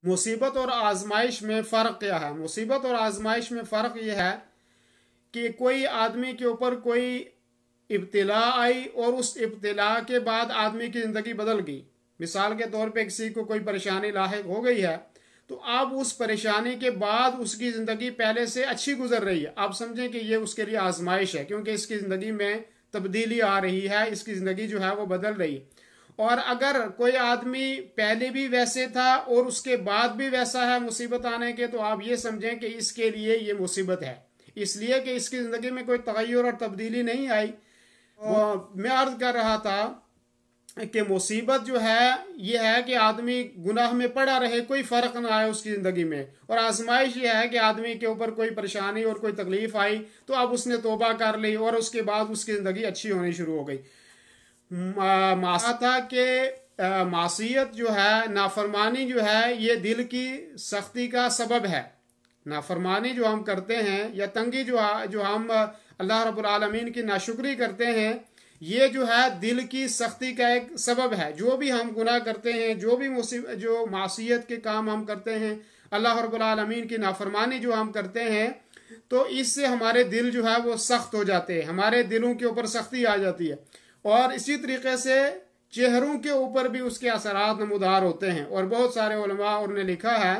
मुसीबत और आजमाइश में फ़र्क क्या है? मुसीबत और आजमाइश में फ़र्क यह है कि कोई आदमी के ऊपर कोई इब्तिला आई और उस इब्तिला के बाद आदमी की ज़िंदगी बदल गई। मिसाल के तौर पे किसी को कोई परेशानी लाहिक हो गई है, तो अब उस परेशानी के बाद उसकी ज़िंदगी पहले से अच्छी गुजर रही है। आप समझें कि ये उसके लिए आजमाइश है, क्योंकि इसकी ज़िंदगी में तब्दीली आ रही है, इसकी ज़िंदगी जो है वो बदल रही है। और अगर कोई आदमी पहले भी वैसे था और उसके बाद भी वैसा है मुसीबत आने के, तो आप ये समझें कि इसके लिए ये मुसीबत है, इसलिए कि इसकी ज़िंदगी में कोई तगय्युर और तब्दीली नहीं आई। मैं अर्ज कर रहा था कि मुसीबत जो है ये है कि आदमी गुनाह में पड़ा रहे, कोई फ़र्क ना आए उसकी ज़िंदगी में। और आजमाइश ये है कि आदमी के ऊपर कोई परेशानी और कोई तकलीफ आई, तो अब उसने तौबा कर ली और उसके बाद उसकी ज़िंदगी अच्छी होनी शुरू हो गई। मासा था कि मासियत जो है, नाफरमानी जो है, ये दिल की सख्ती का सबब है। नाफरमानी जो हम करते हैं या तंगी जो हम अल्लाह रब्बुल आलमीन की नाशुक्री करते हैं, ये जो है दिल की सख्ती का एक सबब है। जो भी हम गुनाह करते हैं, जो मासियत के काम हम करते हैं, अल्लाह रब्बुल आलमीन की नाफरमानी जो हम करते हैं, तो इससे हमारे दिल जो है वो सख्त हो जाते हैं, हमारे दिलों के ऊपर सख्ती आ जाती है। और इसी तरीके से चेहरों के ऊपर भी उसके असरात नमूदार होते हैं। और बहुत सारे उलमा और ने लिखा है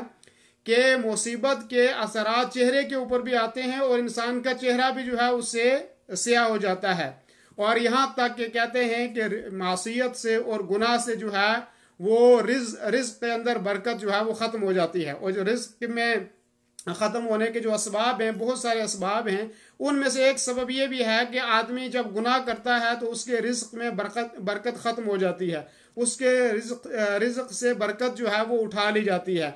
कि मुसीबत के असरात चेहरे के ऊपर भी आते हैं और इंसान का चेहरा भी जो है उससे स्याह हो जाता है। और यहाँ तक कि कहते हैं कि मासियत से और गुनाह से जो है वो रिज्क के अंदर बरकत जो है वो ख़त्म हो जाती है। और जो रिज्क में ख़त्म होने के जो असबाब हैं, बहुत सारे असबाब हैं, उनमें से एक सबब ये भी है कि आदमी जब गुनाह करता है तो उसके रिज्क में बरकत ख़त्म हो जाती है, उसके रिज्क से बरकत जो है वो उठा ली जाती है।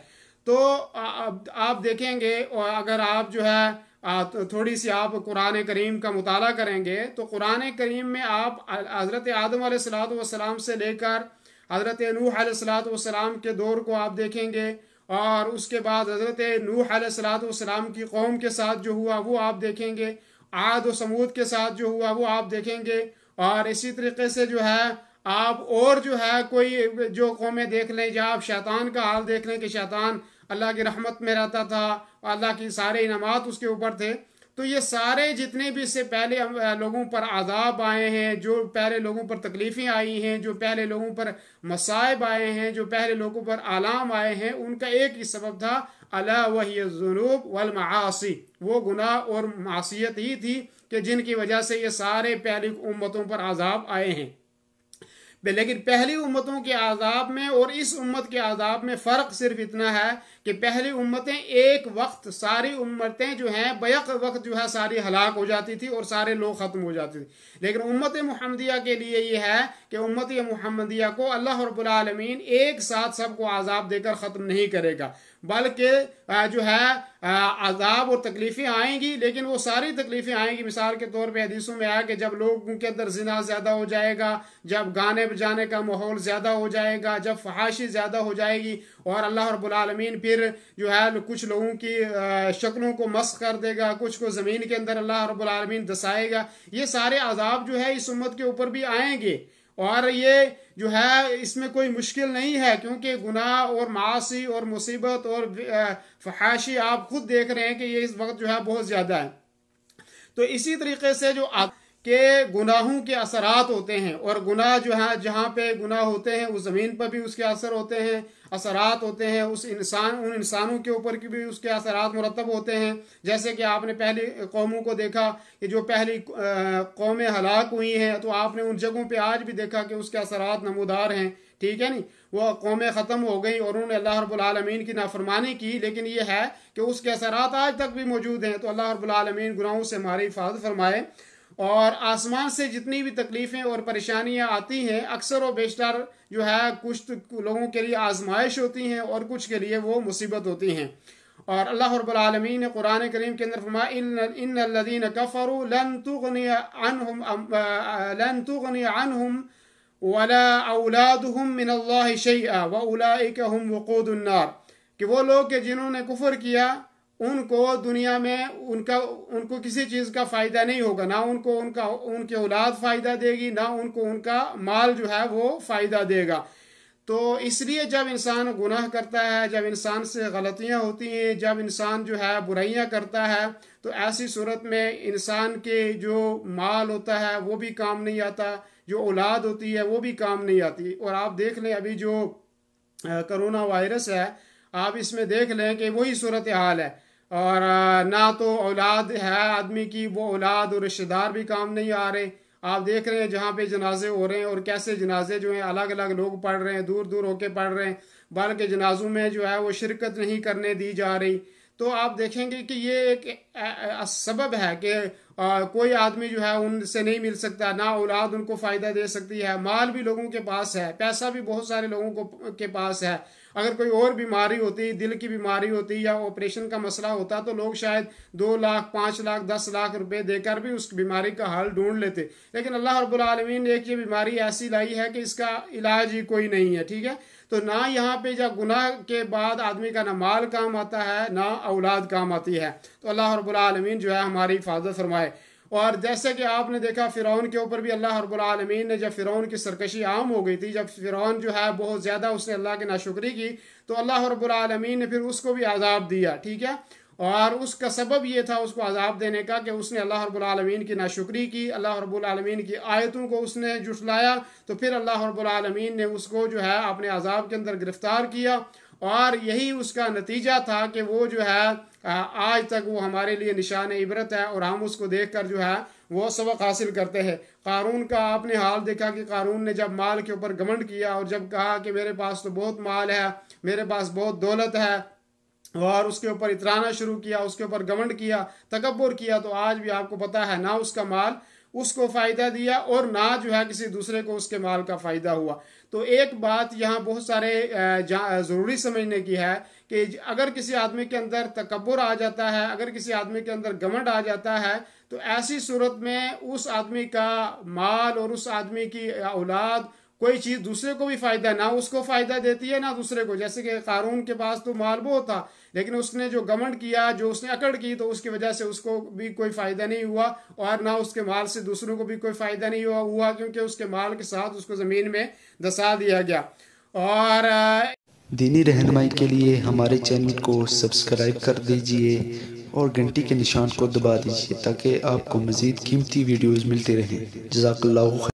तो आप देखेंगे, और अगर आप जो है तो थोड़ी सी आप कुरान करीम का मुताला करेंगे, तो कुरान करीम में आप हज़रत आदम अलैहिस्सलाम से लेकर हज़रत नूह अलैहिस्सलाम के दौर को आप देखेंगे, और उसके बाद हज़रत नूह अलैहिस्सलाम की कौम के साथ जो हुआ वो आप देखेंगे, आद और समूद के साथ जो हुआ वो आप देखेंगे। और इसी तरीके से जो है आप और जो है कोई जो कौमें देख लें, जहाँ आप शैतान का हाल देख लें कि शैतान अल्लाह की रहमत में रहता था, अल्लाह की सारे इनामात उसके ऊपर थे। तो ये सारे जितने भी इससे पहले लोगों पर आज़ाब आए हैं, जो पहले लोगों पर तकलीफ़ें आई हैं, जो पहले लोगों पर मसाइब आए हैं, जो पहले लोगों पर आलाम आए हैं, उनका एक ही सबब था, अला वहिय ज़ुनूब वल मआसी, वो गुनाह और मासियत ही थी कि जिनकी वजह से ये सारे पहली उम्मतों पर आज़ाब आए हैं। लेकिन पहली उम्मतों के आज़ाब में और इस उम्मत के आज़ाब में फ़र्क सिर्फ इतना है कि पहली उम्मतें एक वक्त, सारी उम्मतें जो हैं बैक वक्त जो है सारी हलाक हो जाती थी और सारे लोग ख़त्म हो जाते थे। लेकिन उम्मत मुहम्मदिया के लिए ये है कि उम्मत मुहम्मदिया को अल्लाह रब्बुल आलमीन एक साथ सबको आज़ाब देकर ख़त्म नहीं करेगा, बल्कि जो है आज़ाब और तकलीफ़ें आएंगी, लेकिन वो सारी तकलीफ़ें आएंगी। मिसाल के तौर पे हदीसों में आया कि जब लोगों के अंदर ज़िना ज़्यादा हो जाएगा, जब गाने बजाने का माहौल ज़्यादा हो जाएगा, जब फहाशी ज़्यादा हो जाएगी, और अल्लाह रब्बुल आलमीन फिर जो है कुछ लोगों की शक्लों को मस्ख कर देगा, कुछ को ज़मीन के अंदर अल्लाह रब्बुल आलमीन दसाएगा। ये सारे अज़ाब जो है इस उम्मत के ऊपर भी आएंगे, और ये जो है इसमें कोई मुश्किल नहीं है, क्योंकि गुनाह और मासी और मुसीबत और फहाशी आप खुद देख रहे हैं कि ये इस वक्त जो है बहुत ज़्यादा है। तो इसी तरीके से जो के गुनाहों के असरात होते हैं, और गुनाह जो है जहाँ पे गुनाह होते हैं उस ज़मीन पर भी उसके असर होते हैं, असरात होते हैं, उन इंसानों के ऊपर की भी उसके असरात मुरतब होते हैं। जैसे कि आपने पहली कौमों को देखा कि जो पहली कौमें हलाक हुई हैं, तो आपने उन जगहों पे आज भी देखा कि उसके असरात नमूदार हैं, ठीक है नहीं, वो कौमें ख़त्म हो गई और उन्होंने अल्लाह रब्बुल आलमीन की नाफरमानी की, लेकिन ये है कि उसके असरात आज तक भी मौजूद हैं। तो अल्लाह रब्बुल आलमीन गुनाहों से हमारी हिफाजत फरमाए। और आसमान से जितनी भी तकलीफ़ें और परेशानियां आती हैं, अक्सर और बेशतर जो है कुछ लोगों के लिए आजमाइश होती हैं और कुछ के लिए वो मुसीबत होती हैं। और अल्लाह रब्बुल आलमीन ने कुरान करीम के अंदर फरमाया, इन्नल्लज़ीना कफ़रू लन तुग़नी अन्हुम वला औलादुहुम मिनल्लाहि शैअन व उलाइका हुम वक़ूदुन नार, कि वो लोग के जिन्होंने कुफ्र किया उनको दुनिया में उनको किसी चीज़ का फ़ायदा नहीं होगा, ना उनको उनकी औलाद फ़ायदा देगी, ना उनको उनका माल जो है वो फ़ायदा देगा। تو اس لیے جب انسان گناہ کرتا ہے، جب انسان سے غلطیاں ہوتی ہیں، جب انسان جو ہے برائیاں کرتا ہے، تو ایسی صورت میں انسان کے جو مال ہوتا ہے وہ بھی کام نہیں آتا، جو اولاد ہوتی ہے وہ بھی کام نہیں آتی۔ اور آپ دیکھ لیں ابھی جو کرونا وائرس ہے، آپ اس میں دیکھ لیں کہ وہی صورتحال ہے، اور نہ تو اولاد ہے آدمی کی، وہ اولاد اور رشتہ دار بھی کام نہیں آ رہے۔ آپ دیکھ رہے ہیں جہاں پہ جنازے ہو رہے ہیں، اور کیسے جنازے جو ہیں الگ الگ لوگ پڑھ رہے ہیں، دور دور ہو کے پڑھ رہے ہیں، بلکہ جنازوں میں جو ہے وہ شرکت نہیں کرنے دی جا رہی۔ تو آپ دیکھیں گے کہ یہ ایک سبب ہے کہ کوئی آدمی جو ہے ان سے نہیں مل سکتا، نہ اولاد ان کو فائدہ دے سکتی ہے، مال بھی لوگوں کے پاس ہے، پیسہ بھی بہت سارے لوگوں کے پاس ہے۔ اگر کوئی اور بیماری ہوتی، دل کی بیماری ہوتی یا آپریشن کا مسئلہ ہوتا، تو لوگ شاید 2 لاکھ 5 لاکھ 10 لاکھ روپے دے کر بھی اس بیماری کا حل ڈھونڈ لیتے، لیکن اللہ رب العالمین نے ایک یہ بیماری ایسی لائی ہے کہ اس کا علاج ہی کوئی نہیں ہے، ٹھیک ہے۔ تو نہ یہاں پہ جب گناہ کے بعد آدمی کا نہ مال کام آتا ہے، نہ اولاد کام آتی ہے۔ تو اللہ رب العالمین جو ہے ہماری حفاظت فرمائے۔ اور جیسے کہ آپ نے دیکھا فرعون کے اوپر بھی اللہ رب العالمین نے، جب فرعون کی سرکشی عام ہو گئی تھی، جب فرعون جو ہے بہت زیادہ اس نے اللہ کی ناشکری کی، تو اللہ رب العالمین نے پھر اس کو بھی عذاب دیا، ٹھیک ہے۔ اور اس کا سبب یہ تھا اس کو عذاب دینے کا کہ اس نے اللہ رب العالمین کی ناشکری کی، اللہ رب العالمین کی آیتوں کو اس نے جھٹلایا، تو پھر اللہ رب العالمین نے اس کو جو ہے اپنے عذاب کے اندر گرفتار کیا، اور یہی اس کا نتیجہ تھا کہ وہ جو ہے آج تک وہ ہمارے لیے نشان عبرت ہے، اور ہم اس کو دیکھ کر جو ہے وہ سبق حاصل کرتے ہیں۔ قارون کا آپ نے حال دیکھا کہ قارون نے جب مال کے اوپر گھمنڈ کیا، اور جب کہا کہ میرے پاس تو بہت مال ہے، میرے پاس بہت دولت ہے، اور اس کے اوپر اترانا شروع کیا، اس کے اوپر گھمنڈ کیا، تکبر کیا، تو آج بھی آپ کو پتا ہے نہ اس کا مال اس کو فائدہ دیا، اور نہ جو ہے کسی دوسرے کو اس کے مال کا فائدہ ہوا۔ تو ایک بات یہاں بہت سارے ضروری سمجھنے کی ہے کہ اگر کسی آدمی کے اندر تکبر آ جاتا ہے، اگر کسی آدمی کے اندر گھمنڈ آ جاتا ہے، تو ایسی صورت میں اس آدمی کا مال اور اس آدمی کی اولاد کوئی چیز دوسرے کو بھی فائدہ، نہ اس کو فائدہ دیتی ہے نہ دوسرے کو۔ جیسے کہ قارون کے پاس تو مال بہت تھا، لیکن اس نے جو گھمنڈ کیا، جو اس نے اکڑ کی، تو اس کی وجہ سے اس کو بھی کوئی فائدہ نہیں ہوا، اور نہ اس کے مال سے دوسروں کو بھی کوئی فائدہ نہیں ہوا، کیونکہ اس کے مال کے ساتھ اس کو زمین میں دسا دیا گیا۔ اور دینی رہنمائی کے لیے ہمارے چینل کو سبسکرائب کر دیجئے اور گھنٹی کے نشان کو دبا دیجئے تاکہ آپ کو مزید قیمتی ویڈیوز ملتے رہیں۔ جزاک اللہ خیر۔